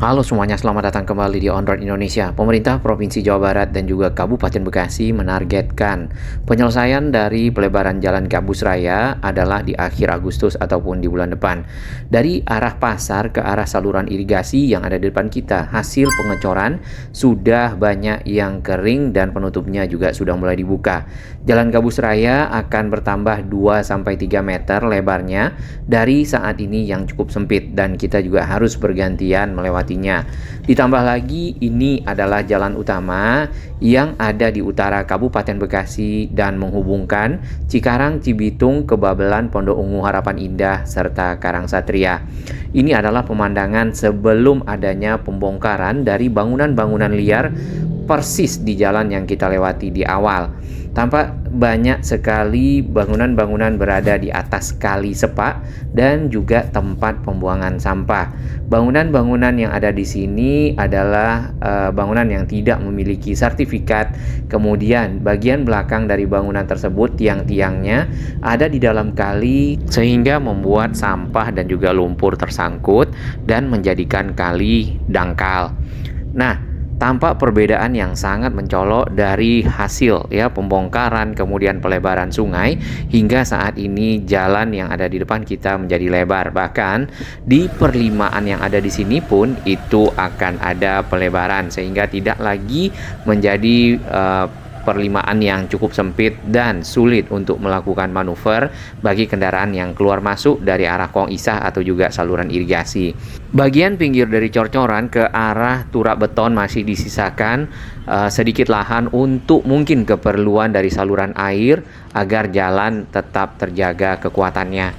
Halo semuanya, selamat datang kembali di On Road Indonesia. Pemerintah Provinsi Jawa Barat dan juga Kabupaten Bekasi menargetkan penyelesaian dari pelebaran Jalan Gabus Raya adalah di akhir Agustus ataupun di bulan depan. Dari arah pasar ke arah saluran irigasi yang ada di depan kita, hasil pengecoran sudah banyak yang kering dan penutupnya juga sudah mulai dibuka. Jalan Gabus Raya akan bertambah 2-3 meter lebarnya dari saat ini yang cukup sempit dan kita juga harus bergantian melewati. Ditambah lagi ini adalah jalan utama yang ada di utara Kabupaten Bekasi dan menghubungkan Cikarang, Cibitung, Kebabelan, Pondok Ungu, Harapan Indah, serta Karangsatria. Ini adalah pemandangan sebelum adanya pembongkaran dari bangunan-bangunan liar persis di jalan yang kita lewati di awal. Tampak banyak sekali bangunan-bangunan berada di atas kali sepak dan juga tempat pembuangan sampah. Bangunan-bangunan yang ada di sini adalah bangunan yang tidak memiliki sertifikat. Kemudian bagian belakang dari bangunan tersebut tiang-tiangnya ada di dalam kali sehingga membuat sampah dan juga lumpur tersangkut dan menjadikan kali dangkal. Nah, tampak perbedaan yang sangat mencolok dari hasil pembongkaran kemudian pelebaran sungai hingga saat ini jalan yang ada di depan kita menjadi lebar. Bahkan di perlimaan yang ada di sini pun itu akan ada pelebaran sehingga tidak lagi menjadi perlimaan yang cukup sempit dan sulit untuk melakukan manuver bagi kendaraan yang keluar masuk dari arah Kong Isah atau juga saluran irigasi. Bagian pinggir dari cor-coran ke arah turap beton masih disisakan sedikit lahan untuk mungkin keperluan dari saluran air agar jalan tetap terjaga kekuatannya.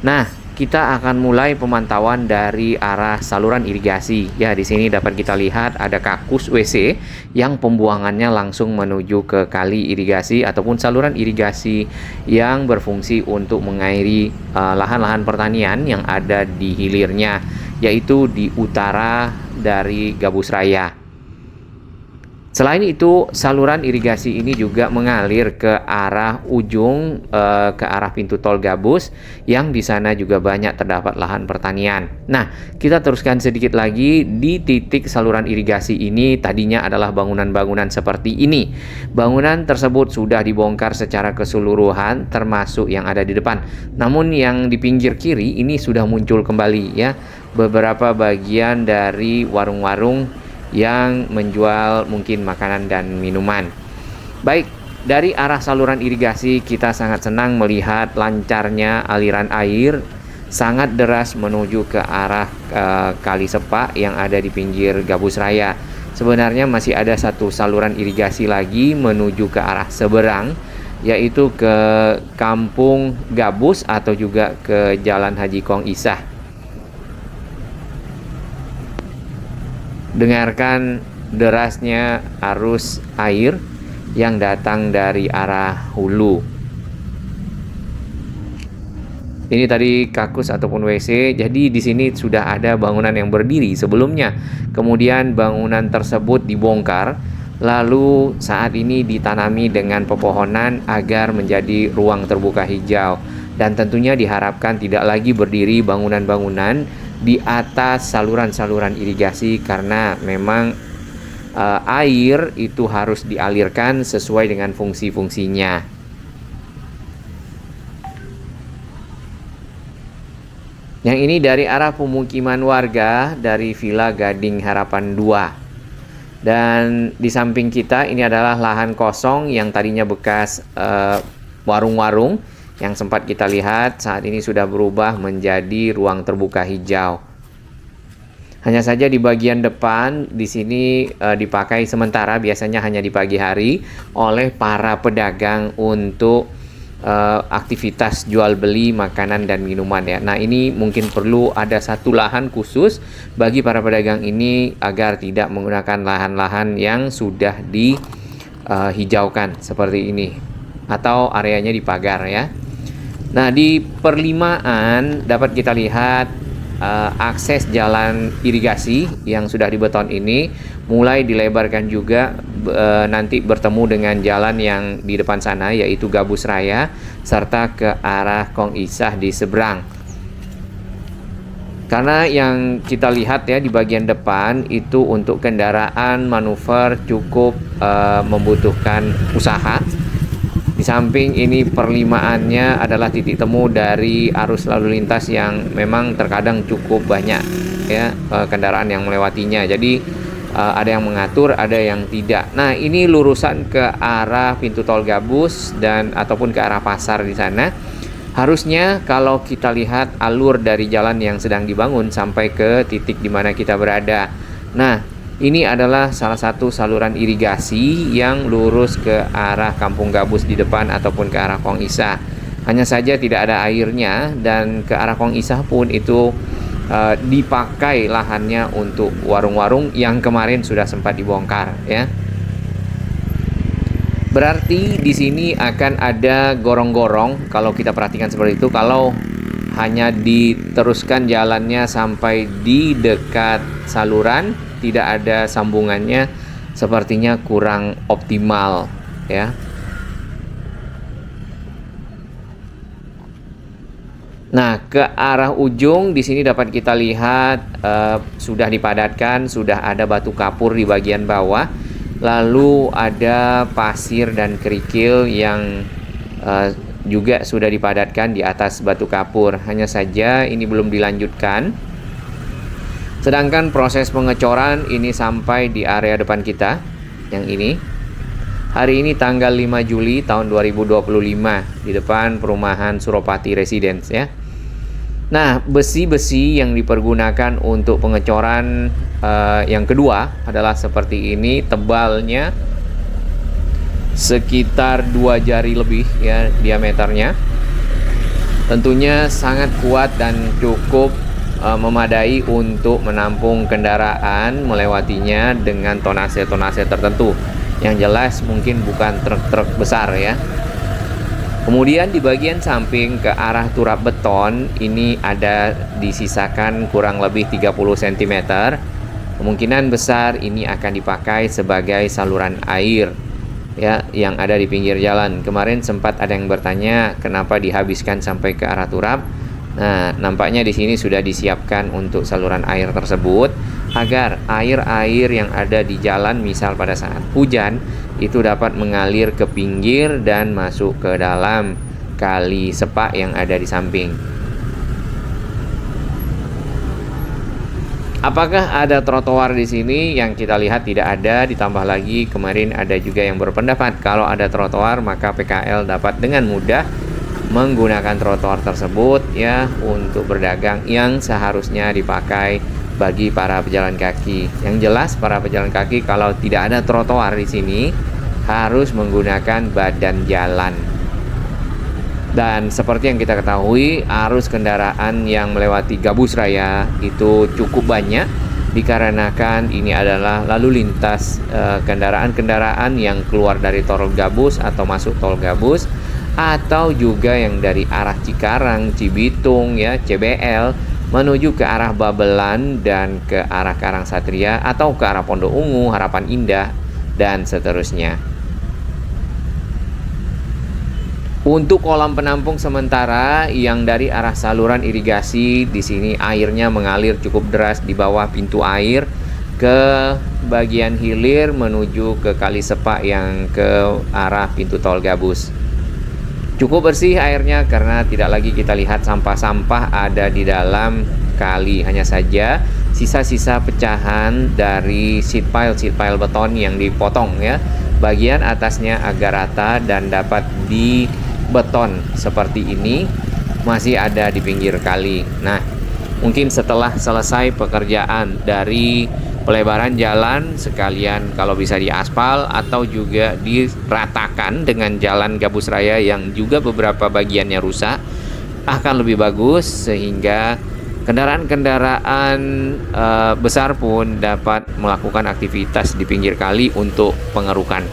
Nah, kita akan mulai pemantauan dari arah saluran irigasi. Ya, di sini dapat kita lihat ada kakus WC yang pembuangannya langsung menuju ke kali irigasi ataupun saluran irigasi yang berfungsi untuk mengairi lahan-lahan pertanian yang ada di hilirnya, yaitu di utara dari Gabus Raya. Selain itu, saluran irigasi ini juga mengalir ke arah ujung ke arah pintu tol Gabus yang di sana juga banyak terdapat lahan pertanian. Nah, kita teruskan sedikit lagi di titik saluran irigasi ini tadinya adalah bangunan-bangunan seperti ini. Bangunan tersebut sudah dibongkar secara keseluruhan termasuk yang ada di depan. Namun yang di pinggir kiri ini sudah muncul kembali ya beberapa bagian dari warung-warung yang menjual mungkin makanan dan minuman. Baik, dari arah saluran irigasi kita sangat senang melihat lancarnya aliran air sangat deras menuju ke arah kali sepak yang ada di pinggir Gabus Raya. Sebenarnya masih ada satu saluran irigasi lagi menuju ke arah seberang, yaitu ke Kampung Gabus atau juga ke Jalan Haji Kong Isah. Dengarkan derasnya arus air yang datang dari arah hulu. Ini tadi kakus ataupun WC. Jadi di sini sudah ada bangunan yang berdiri sebelumnya. Kemudian bangunan tersebut dibongkar, lalu saat ini ditanami dengan pepohonan agar menjadi ruang terbuka hijau. Dan tentunya diharapkan tidak lagi berdiri bangunan-bangunan di atas saluran-saluran irigasi karena memang air itu harus dialirkan sesuai dengan fungsi-fungsinya. Yang ini dari arah pemukiman warga dari Villa Gading Harapan 2. Dan di samping kita ini adalah lahan kosong yang tadinya bekas warung-warung yang sempat kita lihat saat ini sudah berubah menjadi ruang terbuka hijau. Hanya saja di bagian depan di sini dipakai sementara, biasanya hanya di pagi hari oleh para pedagang untuk aktivitas jual beli makanan dan minuman ya. Nah, ini mungkin perlu ada satu lahan khusus bagi para pedagang ini agar tidak menggunakan lahan-lahan yang sudah dihijaukan seperti ini atau areanya dipagar ya. Nah, di perlimaan dapat kita lihat akses jalan irigasi yang sudah dibeton ini mulai dilebarkan juga nanti bertemu dengan jalan yang di depan sana yaitu Gabus Raya serta ke arah Kong Isah di seberang. Karena yang kita lihat ya di bagian depan itu untuk kendaraan manuver cukup membutuhkan usaha. Di samping ini perlimaannya adalah titik temu dari arus lalu lintas yang memang terkadang cukup banyak ya kendaraan yang melewatinya. Jadi ada yang mengatur, ada yang tidak. Nah, ini lurusan ke arah pintu tol Gabus dan ataupun ke arah pasar di sana. Harusnya kalau kita lihat alur dari jalan yang sedang dibangun sampai ke titik di mana kita berada. Nah, ini adalah salah satu saluran irigasi yang lurus ke arah Kampung Gabus di depan ataupun ke arah Kong Isah. Hanya saja tidak ada airnya dan ke arah Kong Isah pun itu dipakai lahannya untuk warung-warung yang kemarin sudah sempat dibongkar ya. Berarti di sini akan ada gorong-gorong kalau kita perhatikan seperti itu. Kalau hanya diteruskan jalannya sampai di dekat saluran, tidak ada sambungannya, sepertinya kurang optimal ya. Nah, ke arah ujung di sini dapat kita lihat sudah dipadatkan, sudah ada batu kapur di bagian bawah. Lalu ada pasir dan kerikil yang juga sudah dipadatkan di atas batu kapur. Hanya saja ini belum dilanjutkan. Sedangkan proses pengecoran ini sampai di area depan kita, yang ini. Hari ini tanggal 5 Juli tahun 2025 di depan perumahan Suropati Residence ya. Nah, besi-besi yang dipergunakan untuk pengecoran yang kedua adalah seperti ini, tebalnya sekitar 2 jari lebih ya diameternya. Tentunya sangat kuat dan cukup memadai untuk menampung kendaraan melewatinya dengan tonase-tonase tertentu. Yang jelas mungkin bukan truk-truk besar ya. Kemudian di bagian samping ke arah turap beton ini ada disisakan kurang lebih 30 cm. Kemungkinan besar ini akan dipakai sebagai saluran air ya yang ada di pinggir jalan. Kemarin sempat ada yang bertanya kenapa dihabiskan sampai ke arah turap. Nah, nampaknya di sini sudah disiapkan untuk saluran air tersebut agar air-air yang ada di jalan misal pada saat hujan itu dapat mengalir ke pinggir dan masuk ke dalam kali sepak yang ada di samping. Apakah ada trotoar di sini? Yang kita lihat tidak ada. Ditambah lagi kemarin ada juga yang berpendapat kalau ada trotoar maka PKL dapat dengan mudah menggunakan trotoar tersebut ya untuk berdagang yang seharusnya dipakai bagi para pejalan kaki. Yang jelas para pejalan kaki kalau tidak ada trotoar di sini harus menggunakan badan jalan. Dan seperti yang kita ketahui, arus kendaraan yang melewati Gabus Raya itu cukup banyak dikarenakan ini adalah lalu lintas kendaraan-kendaraan yang keluar dari tol Gabus atau masuk tol Gabus atau juga yang dari arah Cikarang, Cibitung ya, CBL menuju ke arah Babelan dan ke arah Karangsatria atau ke arah Pondok Ungu, Harapan Indah dan seterusnya. Untuk kolam penampung sementara yang dari arah saluran irigasi di sini airnya mengalir cukup deras di bawah pintu air ke bagian hilir menuju ke kali sepak yang ke arah pintu tol Gabus. Cukup bersih airnya karena tidak lagi kita lihat sampah-sampah ada di dalam kali. Hanya saja sisa-sisa pecahan dari sheet pile beton yang dipotong ya. Bagian atasnya agak rata dan dapat dibeton seperti ini masih ada di pinggir kali. Nah, mungkin setelah selesai pekerjaan dari pelebaran jalan sekalian kalau bisa diaspal atau juga diratakan dengan jalan Gabus Raya yang juga beberapa bagiannya rusak akan lebih bagus sehingga kendaraan-kendaraan besar pun dapat melakukan aktivitas di pinggir kali untuk pengerukan.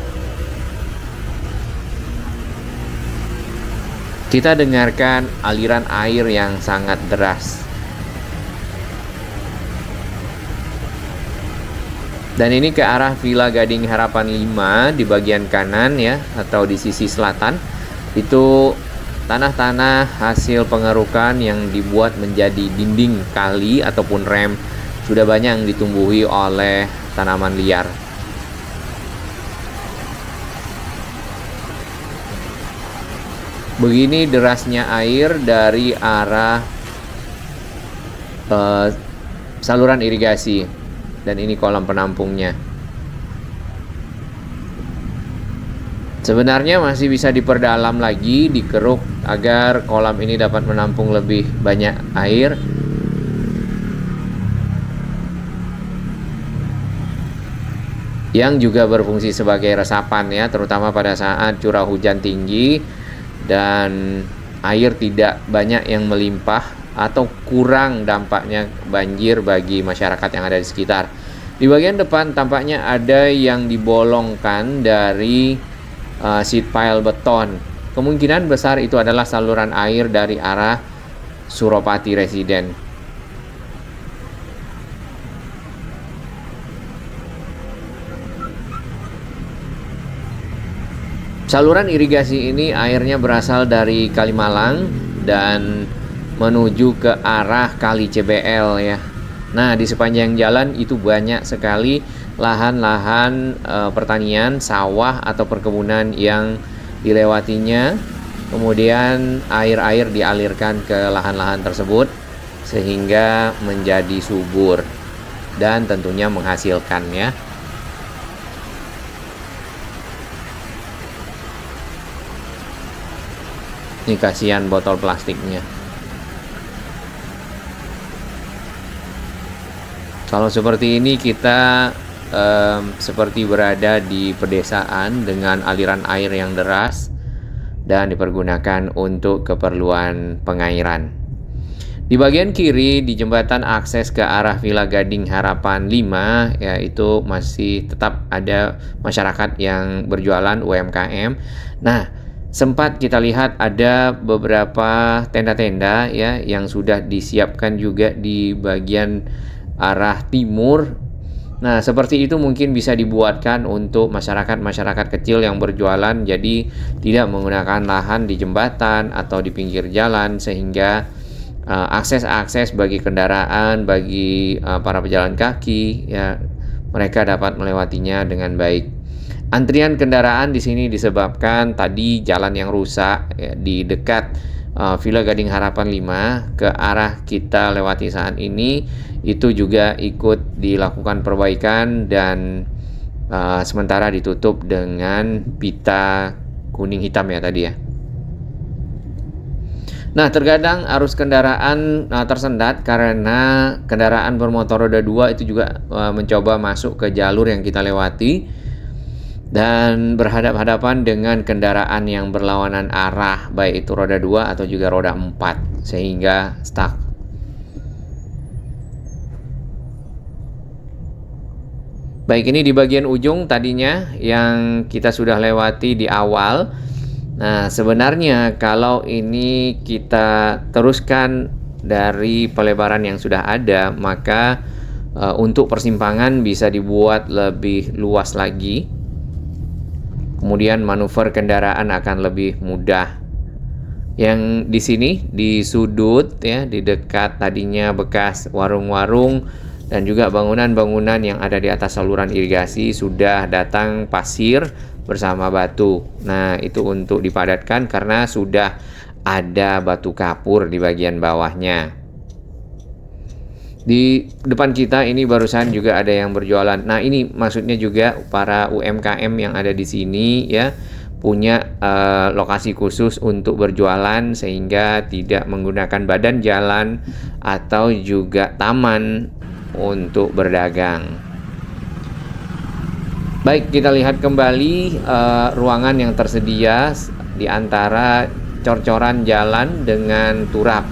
Kita dengarkan aliran air yang sangat deras. Dan ini ke arah Villa Gading Harapan 5 di bagian kanan ya atau di sisi selatan. Itu tanah-tanah hasil pengerukan yang dibuat menjadi dinding kali ataupun rem sudah banyak yang ditumbuhi oleh tanaman liar. Begini derasnya air dari arah saluran irigasi, dan ini kolam penampungnya. Sebenarnya masih bisa diperdalam lagi, dikeruk agar kolam ini dapat menampung lebih banyak air. Yang juga berfungsi sebagai resapan ya, terutama pada saat curah hujan tinggi dan air tidak banyak yang melimpah atau kurang dampaknya banjir bagi masyarakat yang ada di sekitar. Di bagian depan tampaknya ada yang dibolongkan dari sheet pile beton. Kemungkinan besar itu adalah saluran air dari arah Suropati Residen. Saluran irigasi ini airnya berasal dari Kalimalang dan menuju ke arah Kali CBL ya. Nah, di sepanjang jalan itu banyak sekali lahan-lahan pertanian, sawah atau perkebunan yang dilewatinya. Kemudian air-air dialirkan ke lahan-lahan tersebut sehingga menjadi subur dan tentunya menghasilkan ya. Ini kasihan botol plastiknya. Kalau seperti ini kita seperti berada di pedesaan dengan aliran air yang deras dan dipergunakan untuk keperluan pengairan. Di bagian kiri di jembatan akses ke arah Villa Gading Harapan 5 yaitu masih tetap ada masyarakat yang berjualan UMKM. Nah, sempat kita lihat ada beberapa tenda-tenda ya yang sudah disiapkan juga di bagian arah timur. Nah, seperti itu mungkin bisa dibuatkan untuk masyarakat-masyarakat kecil yang berjualan, jadi tidak menggunakan lahan di jembatan atau di pinggir jalan sehingga akses-akses bagi kendaraan, bagi para pejalan kaki ya mereka dapat melewatinya dengan baik. Antrian kendaraan di sini disebabkan tadi jalan yang rusak ya, di dekat Villa Gading Harapan 5 ke arah kita lewati saat ini itu juga ikut dilakukan perbaikan dan sementara ditutup dengan pita kuning hitam ya tadi ya. Nah, terkadang arus kendaraan tersendat karena kendaraan bermotor roda 2 itu juga mencoba masuk ke jalur yang kita lewati dan berhadap-hadapan dengan kendaraan yang berlawanan arah, baik itu roda 2 atau juga roda 4 sehingga stuck. Baik, ini di bagian ujung tadinya yang kita sudah lewati di awal. Nah, sebenarnya kalau ini kita teruskan dari pelebaran yang sudah ada, maka untuk persimpangan bisa dibuat lebih luas lagi. Kemudian manuver kendaraan akan lebih mudah. Yang di sini di sudut ya, di dekat tadinya bekas warung-warung dan juga bangunan-bangunan yang ada di atas saluran irigasi sudah datang pasir bersama batu. Nah, itu untuk dipadatkan karena sudah ada batu kapur di bagian bawahnya. Di depan kita ini barusan juga ada yang berjualan. Nah, ini maksudnya juga para UMKM yang ada di sini ya punya lokasi khusus untuk berjualan sehingga tidak menggunakan badan jalan atau juga taman untuk berdagang. Baik, kita lihat kembali ruangan yang tersedia di antara cor-coran jalan dengan turap.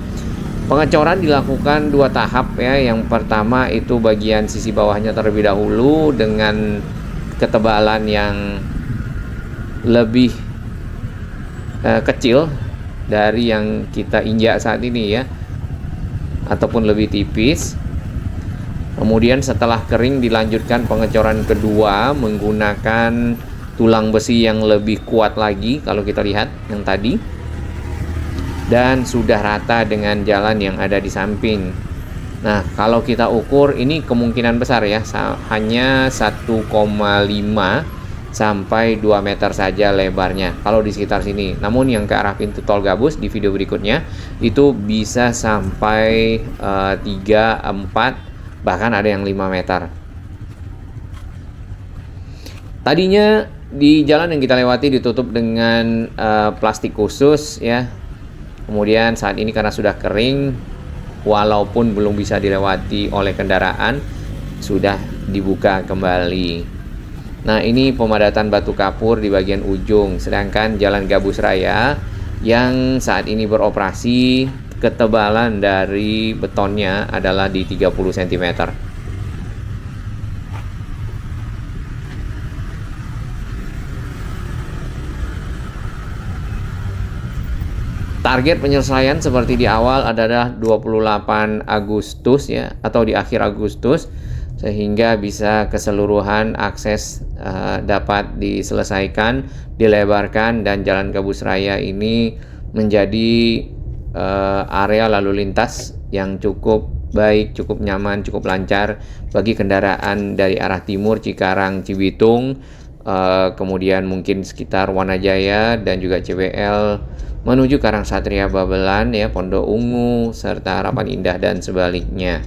Pengecoran dilakukan 2 tahap ya. Yang pertama itu bagian sisi bawahnya terlebih dahulu dengan ketebalan yang lebih kecil dari yang kita injak saat ini ya, ataupun lebih tipis. Kemudian setelah kering dilanjutkan pengecoran kedua menggunakan tulang besi yang lebih kuat lagi kalau kita lihat yang tadi. dan sudah rata dengan jalan yang ada di samping. Nah, kalau kita ukur ini kemungkinan besar ya, hanya 1,5 sampai 2 meter saja lebarnya kalau di sekitar sini. Namun yang ke arah pintu tol Gabus di video berikutnya itu bisa sampai 3, 4, bahkan ada yang 5 meter. Tadinya di jalan yang kita lewati ditutup dengan plastik khusus ya. Kemudian saat ini karena sudah kering, walaupun belum bisa dilewati oleh kendaraan, sudah dibuka kembali. Nah, ini pemadatan batu kapur di bagian ujung, sedangkan Jalan Gabus Raya yang saat ini beroperasi, ketebalan dari betonnya adalah di 30 cm. Target penyelesaian seperti di awal adalah 28 Agustus ya, atau di akhir Agustus, sehingga bisa keseluruhan akses dapat diselesaikan, dilebarkan, dan Jalan Gabus Raya ini menjadi area lalu lintas yang cukup baik, cukup nyaman, cukup lancar bagi kendaraan dari arah timur Cikarang, Cibitung, kemudian mungkin sekitar Wanajaya dan juga CBL menuju Karang Satria Babelan ya, Pondok Ungu serta Harapan Indah dan sebaliknya.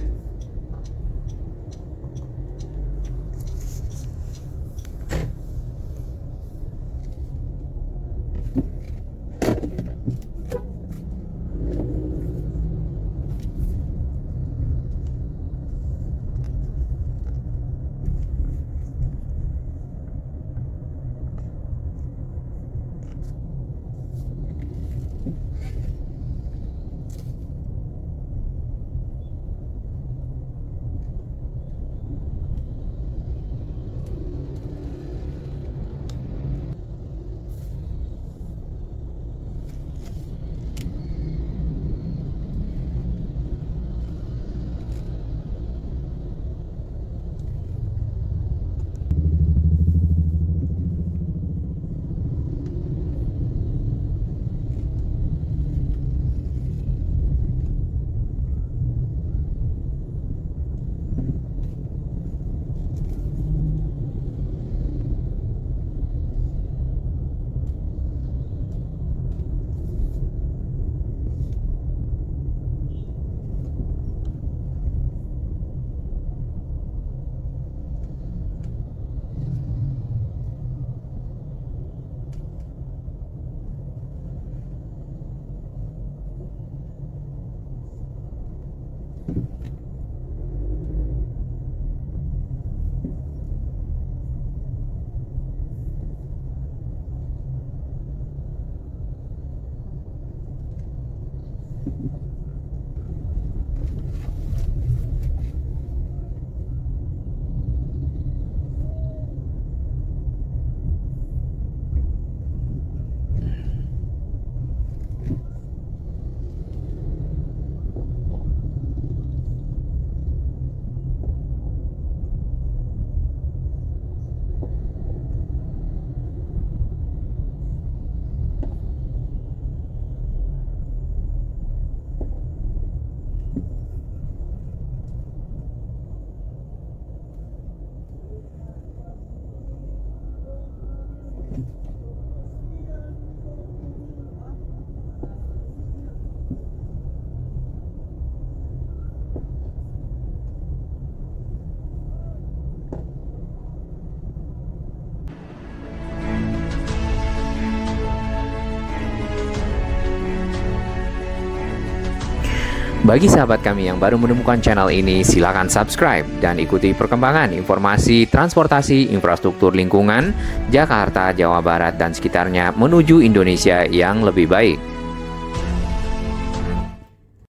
Bagi sahabat kami yang baru menemukan channel ini, silakan subscribe dan ikuti perkembangan informasi transportasi infrastruktur lingkungan Jakarta, Jawa Barat, dan sekitarnya menuju Indonesia yang lebih baik.